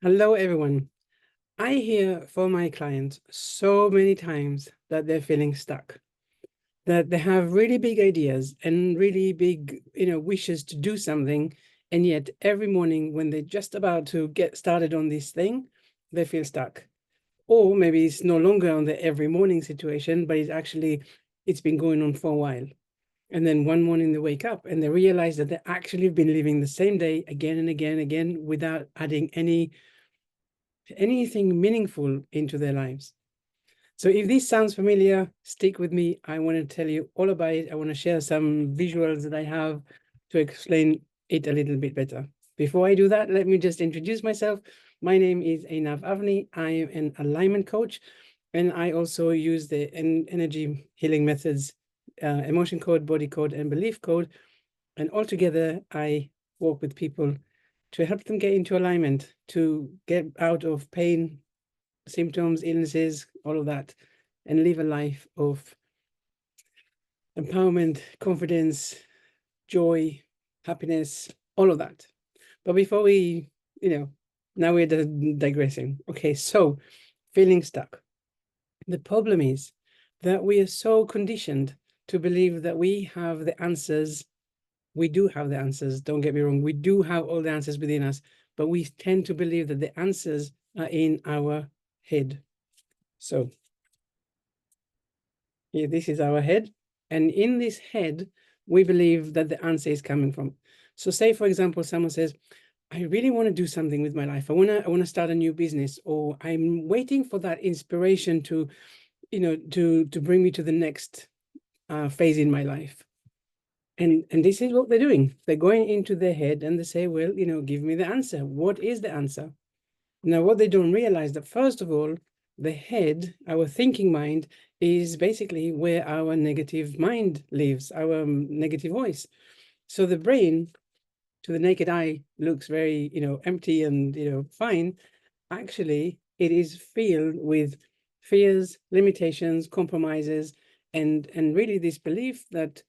Hello, everyone. I hear from my clients so many times that they're feeling stuck, that they have really big ideas and really big, wishes to do something. And yet every morning when they're just about to get started on this thing, they feel stuck. Or maybe it's no longer on the every morning situation, but it's been going on for a while. And then one morning they wake up and they realize that they actually have been living the same day again and again and again without adding anything meaningful into their lives. So if this sounds familiar, stick with me. I want to tell you all about it. I want to share some visuals that I have to explain it a little bit better. Before I do that, let me just introduce myself. My name is Einav Avni. I am an alignment coach, and I also use the energy healing methods, emotion code, body code, and belief code. And altogether, I work with people to help them get into alignment, to get out of pain, symptoms, illnesses, all of that, and live a life of empowerment, confidence, joy, happiness, all of that. But before we, now we're digressing. Okay, so feeling stuck. The problem is that we are so conditioned to believe that we have the answers. We do have the answers. Don't get me wrong. We do have all the answers within us, but we tend to believe that the answers are in our head. So yeah, this is our head. And in this head, we believe that the answer is coming from. So say, for example, someone says, I really want to do something with my life. I want to start a new business, or I'm waiting for that inspiration to, to bring me to the next phase in my life. And this is what they're doing. They're going into their head and they say, well, give me the answer. What is the answer? Now, what they don't realize that first of all, the head, our thinking mind, is basically where our negative mind lives, our negative voice. So the brain, to the naked eye, looks very, empty and, fine. Actually, it is filled with fears, limitations, compromises, and really this belief that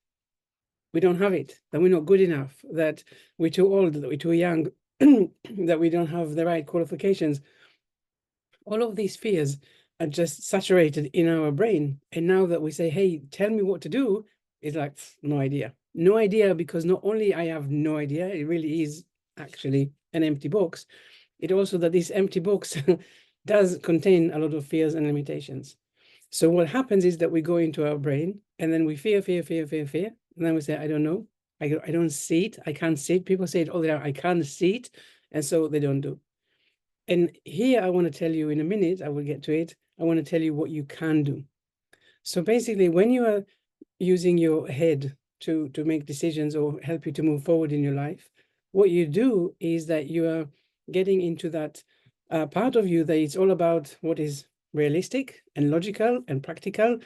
we don't have it, that we're not good enough, that we're too old, that we're too young, that we don't have the right qualifications. All of these fears are just saturated in our brain. And now that we say, hey, tell me what to do, it's like, no idea. No idea, because not only I have no idea, it really is actually an empty box. It also that this empty box does contain a lot of fears and limitations. So what happens is that we go into our brain and then we fear, fear, fear, fear, fear. And then we say, I don't know. I don't see it. I can't see it. People say it all the time. I can't see it. And so they don't do. And here I want to tell you in a minute, I will get to it. I want to tell you what you can do. So basically, when you are using your head to make decisions or help you to move forward in your life, what you do is that you are getting into that part of you that it's all about what is realistic and logical and practical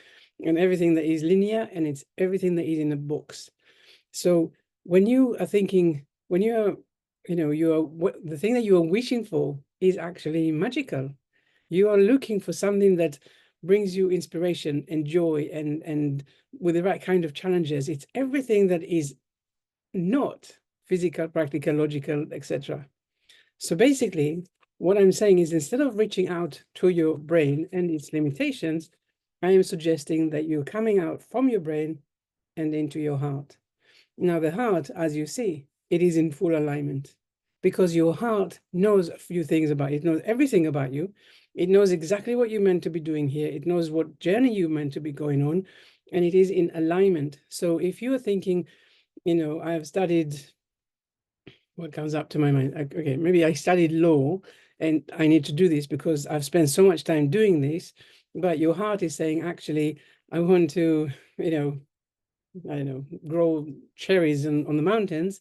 and everything that is linear, and it's everything that is in a box. So when you are thinking, when you are, the thing that you are wishing for is actually magical. You are looking for something that brings you inspiration and joy and with the right kind of challenges. It's everything that is not physical, practical, logical, etc. So basically, what I'm saying is instead of reaching out to your brain and its limitations, I am suggesting that you're coming out from your brain and into your heart. Now, the heart, as you see, it is in full alignment because your heart knows a few things about you. It knows everything about you. It knows exactly what you're meant to be doing here. It knows what journey you're meant to be going on, and it is in alignment. So if you're thinking, I've studied, what comes up to my mind? Okay, maybe I studied law and I need to do this because I've spent so much time doing this, but your heart is saying, actually, I want to, I don't know, grow cherries on the mountains.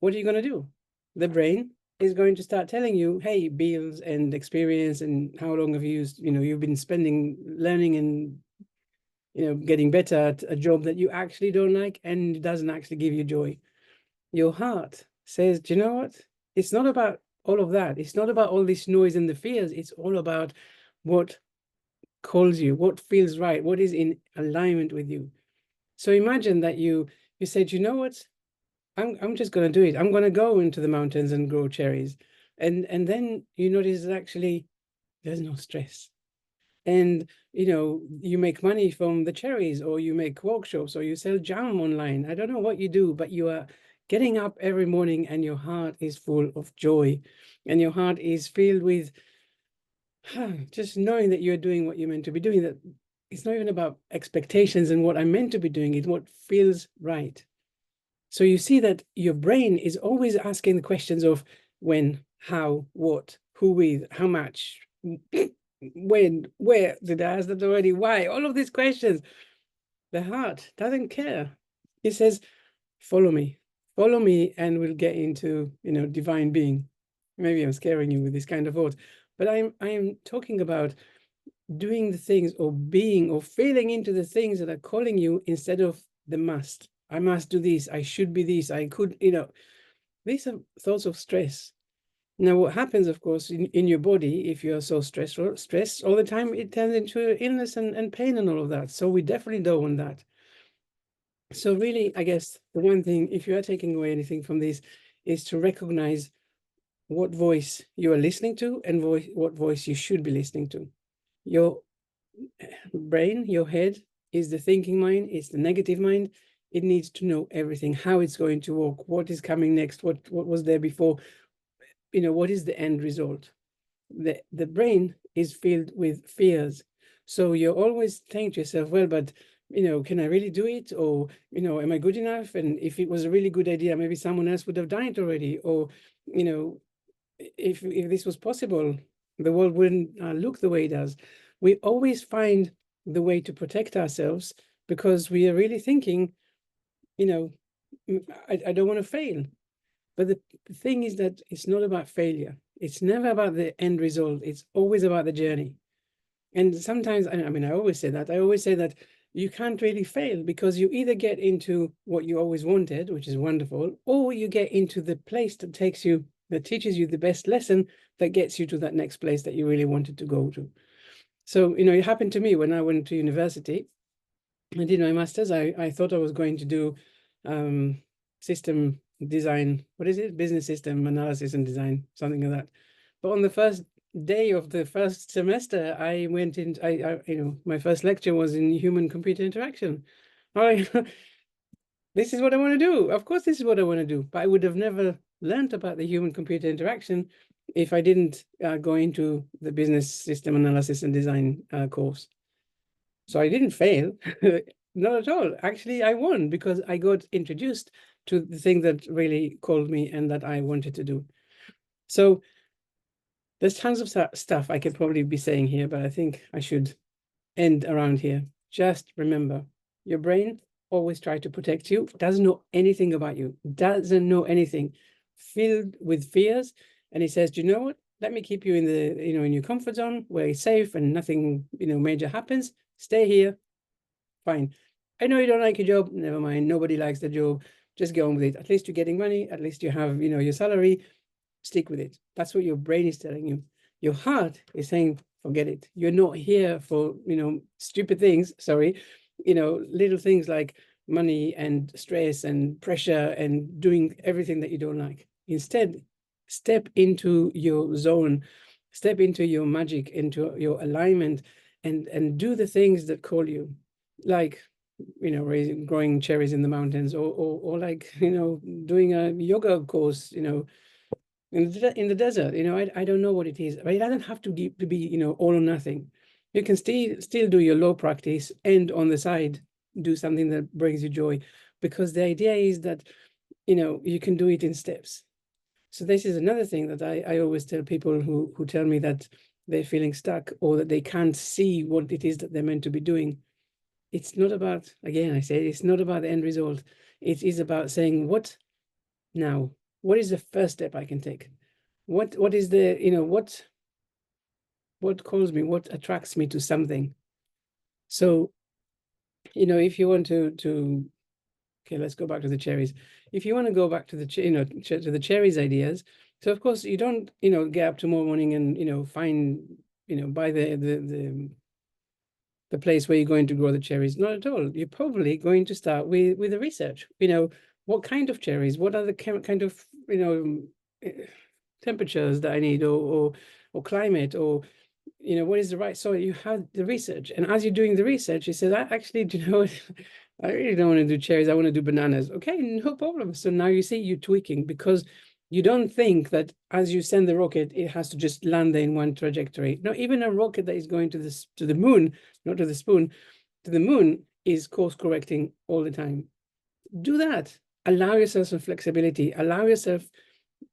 What are you going to do? The brain is going to start telling you, hey, bills and experience and how long have you used, you've been spending learning and, getting better at a job that you actually don't like and it doesn't actually give you joy. Your heart says, do you know what? It's not about all of that. It's not about all this noise and the fears. It's all about what calls you, what feels right, what is in alignment with you. So imagine that you said, you know what? I'm just going to do it. I'm going to go into the mountains and grow cherries. And then you notice that actually there's no stress. And you make money from the cherries, or you make workshops, or you sell jam online. I don't know what you do, but you are getting up every morning and your heart is full of joy, and your heart is filled with just knowing that you're doing what you're meant to be doing. That it's not even about expectations and what I'm meant to be doing, it's what feels right. So you see that your brain is always asking the questions of when, how, what, who with, how much, when, where. Did I ask that already? Why? All of these questions. The heart doesn't care. It says, follow me, and we'll get into, divine being. Maybe I'm scaring you with this kind of thought, but I'm talking about doing the things, or being, or feeling into the things that are calling you, instead of the must. I must do this. I should be this. I could, these are thoughts of stress. Now, what happens, of course, in your body, if you're so stressed all the time, it turns into illness and pain and all of that. So we definitely don't want that. So really, I guess the one thing, if you are taking away anything from this, is to recognize what voice you are listening to, and what voice you should be listening to. Your brain, your head, is the thinking mind, it's the negative mind. It needs to know everything, how it's going to work, what is coming next, what was there before, what is the end result. The brain is filled with fears. So you're always saying to yourself, well, but can I really do it? Or, am I good enough? And if it was a really good idea, maybe someone else would have done it already. Or, if this was possible, the world wouldn't look the way it does. We always find the way to protect ourselves, because we are really thinking, I don't want to fail. But the thing is that it's not about failure. It's never about the end result. It's always about the journey. And sometimes, I mean, I always say that. I always say that you can't really fail, because you either get into what you always wanted, which is wonderful, or you get into the place that teaches you the best lesson, that gets you to that next place that you really wanted to go to. So, it happened to me when I went to university. I did my master's. I thought I was going to do system design. What is it? Business system analysis and design, something like that. But on the first day of the first semester, I went in. My first lecture was in human computer interaction. I this is what I want to do. Of course, this is what I want to do. But I would have never learned about the human computer interaction if I didn't go into the business system analysis and design course. So I didn't fail, not at all. Actually, I won, because I got introduced to the thing that really called me and that I wanted to do. So there's tons of stuff I could probably be saying here, but I think I should end around here. Just remember, your brain always tries to protect you, doesn't know anything about you, doesn't know anything, filled with fears. And he says, do you know what? Let me keep you in the, in your comfort zone where it's safe and nothing, major happens. Stay here. Fine. I know you don't like your job. Never mind. Nobody likes the job. Just go on with it. At least you're getting money. At least you have, your salary. Stick with it. That's what your brain is telling you. Your heart is saying, forget it. You're not here for, stupid things. Sorry. Little things like money and stress and pressure and doing everything that you don't like. Instead, step into your zone, step into your magic, into your alignment, and do the things that call you. Like, growing cherries in the mountains, or like, doing a yoga course, in the desert. I don't know what it is, but it doesn't have to be all or nothing. You can still do your low practice, and on the side do something that brings you joy, because the idea is that you can do it in steps. So this is another thing that I always tell people who tell me that they're feeling stuck, or that they can't see what it is that they're meant to be doing. It's not about, again, I say, it's not about the end result. It is about saying, what now? What is the first step I can take? What is the, what calls me, what attracts me to something? So, if you want to, okay, let's go back to the cherries. If you want to go back to the, to the cherries ideas, so of course you don't, get up tomorrow morning and, find, buy the place where you're going to grow the cherries. Not at all. You're probably going to start with the research. What kind of cherries? What are the kind of, temperatures that I need, or climate, or what is the right soil. You have the research, and as you're doing the research, you say, I actually, do you know what? I really don't want to do cherries, I want to do bananas. Okay, no problem. So now you see you're tweaking, because you don't think that as you send the rocket, it has to just land there in one trajectory. No, even a rocket that is going to the moon, not to the spoon, to the moon, is course correcting all the time. Do that. Allow yourself some flexibility. Allow yourself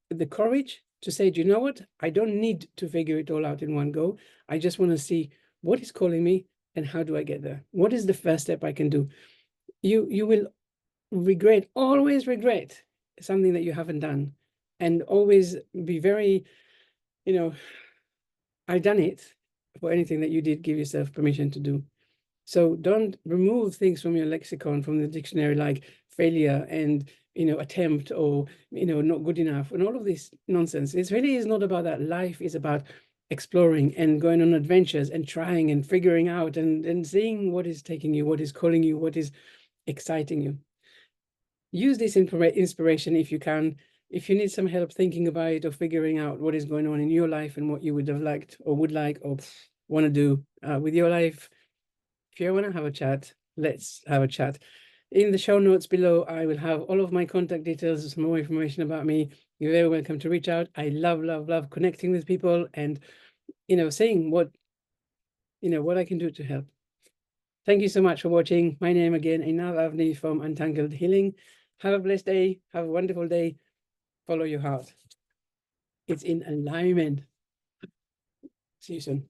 the courage to say, do you know what? I don't need to figure it all out in one go. I just want to see what is calling me and how do I get there? What is the first step I can do? You will regret, always regret something that you haven't done, and always be very, I've done it. For anything that you did give yourself permission to do. So don't remove things from your lexicon, from the dictionary, like failure and, attempt, or, not good enough, and all of this nonsense. It really is not about that. Life is about exploring and going on adventures and trying and figuring out and seeing what is taking you, what is calling you, what is exciting you. Use this inspiration if you can. If you need some help thinking about it or figuring out what is going on in your life and what you would have liked or would like or want to do with your life, if you want to have a chat, let's have a chat. In the show notes below, I will have all of my contact details, some more information about me. You're very welcome to reach out. I love, love, love connecting with people and, saying what I can do to help. Thank you so much for watching. My name again, Einav Avni from Untangled Healing. Have a blessed day. Have a wonderful day. Follow your heart. It's in alignment. See you soon.